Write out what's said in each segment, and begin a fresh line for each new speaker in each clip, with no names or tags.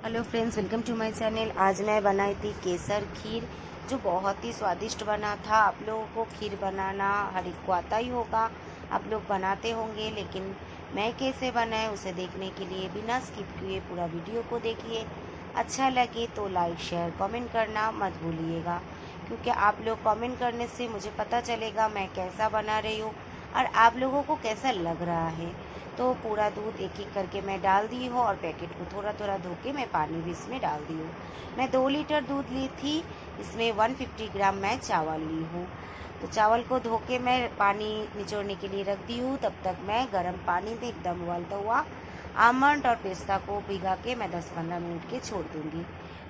Hello friends, welcome to my channel. आज मैं बनाई थी केसर खीर, जो बहुत ही स्वादिष्ट बना था। आप लोगों को खीर बनाना हर एक को आता ही होगा, आप लोग बनाते होंगे, लेकिन मैं कैसे बनाए उसे देखने के लिए बिना स्किप किए पूरा वीडियो को देखिए। अच्छा लगे तो लाइक शेयर कमेंट करना मत भूलिएगा, क्योंकि आप लोग कमेंट करने से मुझे पता चलेगा मैं कैसा बना रही हूँ और आप लोगों को कैसा लग रहा है। तो पूरा दूध एक एक करके मैं डाल दी हूँ और पैकेट को थोड़ा थोड़ा धो के मैं पानी भी इसमें डाल दी हूँ। मैं 2 लीटर दूध ली थी, इसमें 150 ग्राम मैं चावल ली हूँ। तो चावल को धो के मैं पानी निचोड़ने के लिए रख दी हूँ। तब तक मैं गर्म पानी में एकदम उबालता हुआ आमंड और पिस्ता को भिगा के मैं 10-15 मिनट के छोड़ दूँगी।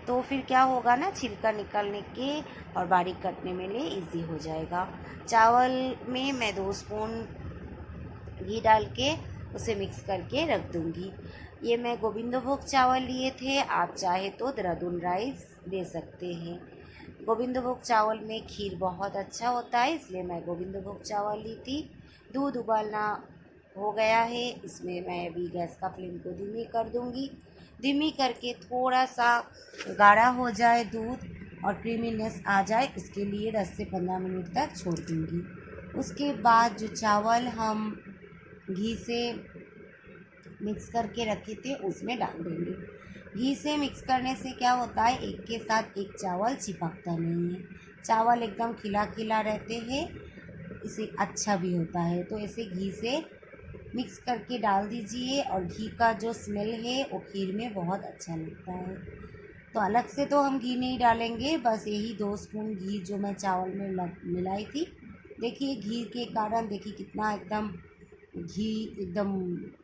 तो फिर क्या होगा ना, छिलका निकालने के और बारीक कटने में लिए ईजी हो जाएगा। चावल में मैं 2 स्पून घी डाल के उसे मिक्स करके रख दूँगी। ये मैं गोविंदभोग चावल लिए थे, आप चाहे तो देहरादून राइस ले सकते हैं। गोविंदभोग चावल में खीर बहुत अच्छा होता है, इसलिए मैं गोविंदभोग चावल ली थी। दूध उबालना हो गया है, इसमें मैं अभी गैस का फ्लेम को धीमी कर दूँगी। धीमी करके थोड़ा सा गाढ़ा हो जाए दूध और क्रीमीनेस आ जाए, उसके लिए 10 से 15 मिनट तक छोड़ दूँगी। उसके बाद जो चावल हम घी से मिक्स करके रखे थे उसमें डाल देंगे। घी से मिक्स करने से क्या होता है, एक के साथ एक चावल चिपकता नहीं है, चावल एकदम खिला खिला रहते हैं, इसे अच्छा भी होता है। तो ऐसे घी से मिक्स करके डाल दीजिए और घी का जो स्मेल है वो खीर में बहुत अच्छा लगता है। तो अलग से तो हम घी नहीं डालेंगे, बस यही 2 स्पून घी जो मैं चावल में मिलाई थी। देखिए घी के कारण देखिए कितना एकदम घी एकदम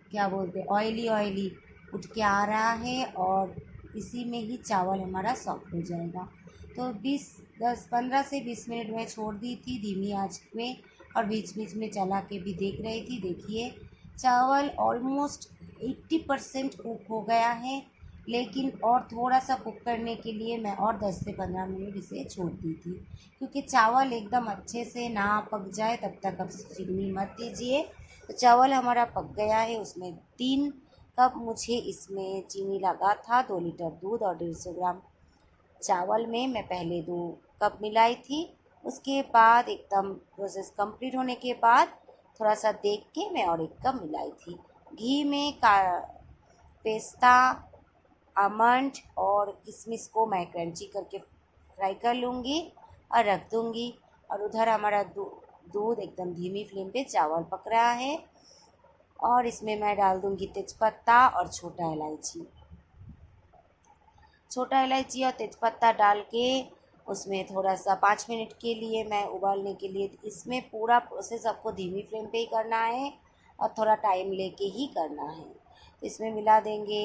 क्या बोलते हैं, ऑयली ऑयली उठ के आ रहा है और इसी में ही चावल हमारा सॉफ्ट हो जाएगा। तो 15 से 20 मिनट में छोड़ दी थी धीमी आंच में और बीच बीच में चला के भी देख रही थी। देखिए चावल ऑलमोस्ट 80% कुक हो गया है, लेकिन और थोड़ा सा कुक करने के लिए मैं और 10 से 15 मिनट इसे छोड़ दी थी, क्योंकि चावल एकदम अच्छे से ना पक जाए तब तक आप चीनी मत दीजिए। तो चावल हमारा पक गया है, उसमें 3 कप मुझे इसमें चीनी लगा था। 2 लीटर दूध और 150 ग्राम चावल में मैं पहले 2 कप मिलाई थी। उसके बाद एकदम प्रोसेस कंप्लीट होने के बाद थोड़ा सा देख के मैं और 1 कप मिलाई थी। घी में का पेस्ता, आमंड और किशमिश को मैं क्रंची करके फ्राई कर लूँगी और रख दूँगी। और उधर हमारा दूध एकदम धीमी फ्लेम पे चावल पक रहा है और इसमें मैं डाल दूँगी तेज़पत्ता और छोटा इलायची। छोटा इलायची और तेज़पत्ता डाल के उसमें थोड़ा सा 5 मिनट के लिए मैं उबालने के लिए, इसमें पूरा प्रोसेस आपको धीमी फ्लेम पे ही करना है और थोड़ा टाइम लेके ही करना है। तो इसमें मिला देंगे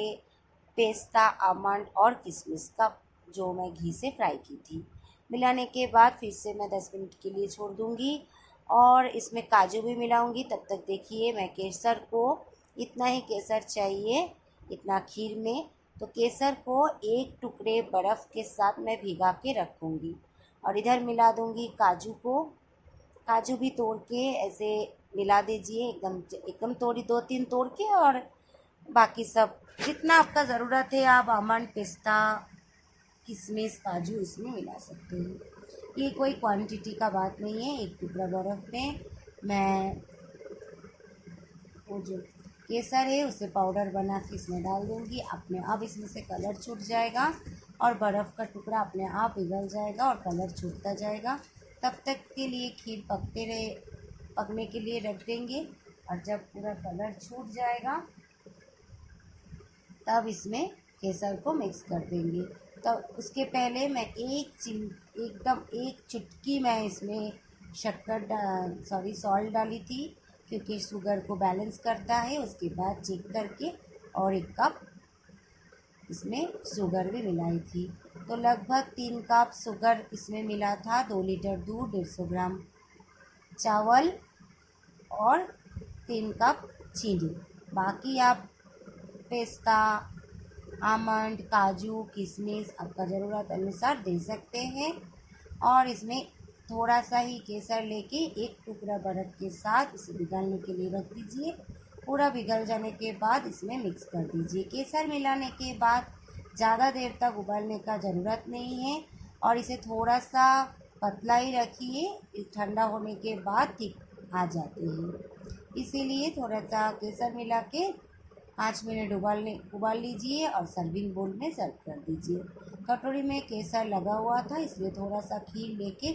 पेस्ता, आमंड और किशमिश का जो मैं घी से फ्राई की थी। मिलाने के बाद फिर से मैं 10 मिनट के लिए छोड़ दूँगी और इसमें काजू भी मिलाऊंगी। तब तक देखिए मैं केसर को, इतना ही केसर चाहिए इतना खीर में, तो केसर को 1 टुकड़े बर्फ़ के साथ मैं भिगा के रखूँगी और इधर मिला दूँगी काजू को। काजू भी तोड़ के ऐसे मिला दीजिए, एकदम एकदम थोड़ी 2-3 तोड़ के, और बाकी सब जितना आपका ज़रूरत है आप आमंड, पिस्ता, किशमिश, काजू इसमें मिला सकते हैं। ये कोई क्वांटिटी का बात नहीं है। 1 टुकड़ा बर्फ़ में मैं वो जो केसर है उसे पाउडर बना के इसमें डाल दूँगी। अपने आप इसमें से कलर छूट जाएगा और बर्फ़ का टुकड़ा अपने आप पिघल जाएगा और कलर छूटता जाएगा। तब तक के लिए खीर पकने के लिए रख देंगे और जब पूरा कलर छूट जाएगा तब इसमें केसर को मिक्स कर देंगे। तब उसके पहले मैं एकदम 1 चुटकी मैं इसमें सॉल्ट डाली थी, क्योंकि शुगर को बैलेंस करता है। उसके बाद चेक करके और 1 कप इसमें शुगर भी मिलाई थी। तो लगभग 3 कप शुगर इसमें मिला था। 2 लीटर दूध, 150 ग्राम चावल और 3 कप चीनी। बाकी आप पेस्ता, आमंड, काजू, किशमिश आपका ज़रूरत अनुसार दे सकते हैं। और इसमें थोड़ा सा ही केसर लेके 1 टुकड़ा बर्फ़ के साथ उसे पिघलने के लिए रख दीजिए। पूरा पिघल जाने के बाद इसमें मिक्स कर दीजिए। केसर मिलाने के बाद ज़्यादा देर तक उबालने का ज़रूरत नहीं है और इसे थोड़ा सा पतला ही रखिए, ठंडा होने के बाद ठीक आ जाते हैं। इसीलिए थोड़ा सा केसर मिला के 5 मिनट उबाल लीजिए और सर्विंग बोल में सर्व कर दीजिए। कटोरी में केसर लगा हुआ था, इसलिए थोड़ा सा खीर लेके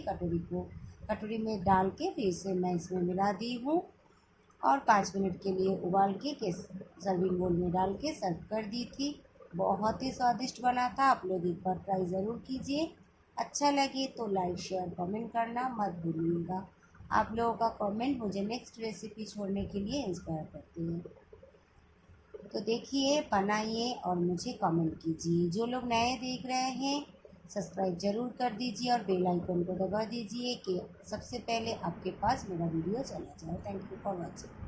कटोरी में डाल के फिर से मैं इसमें मिला दी हूँ और 5 मिनट के लिए उबाल के सर्विंग बोल में डाल के सर्व कर दी थी। बहुत ही स्वादिष्ट बना था। आप लोग एक बार ट्राई ज़रूर कीजिए। अच्छा लगे तो लाइक शेयर कमेंट करना मत भूलिएगा। आप लोगों का कमेंट मुझे नेक्स्ट रेसिपी छोड़ने के लिए इंस्पायर करते हैं। तो देखिए, बनाइए और मुझे कमेंट कीजिए। जो लोग नए देख रहे हैं सब्सक्राइब ज़रूर कर दीजिए और बेल आइकन को दबा दीजिए कि सबसे पहले आपके पास मेरा वीडियो चला जाए। Thank you for watching.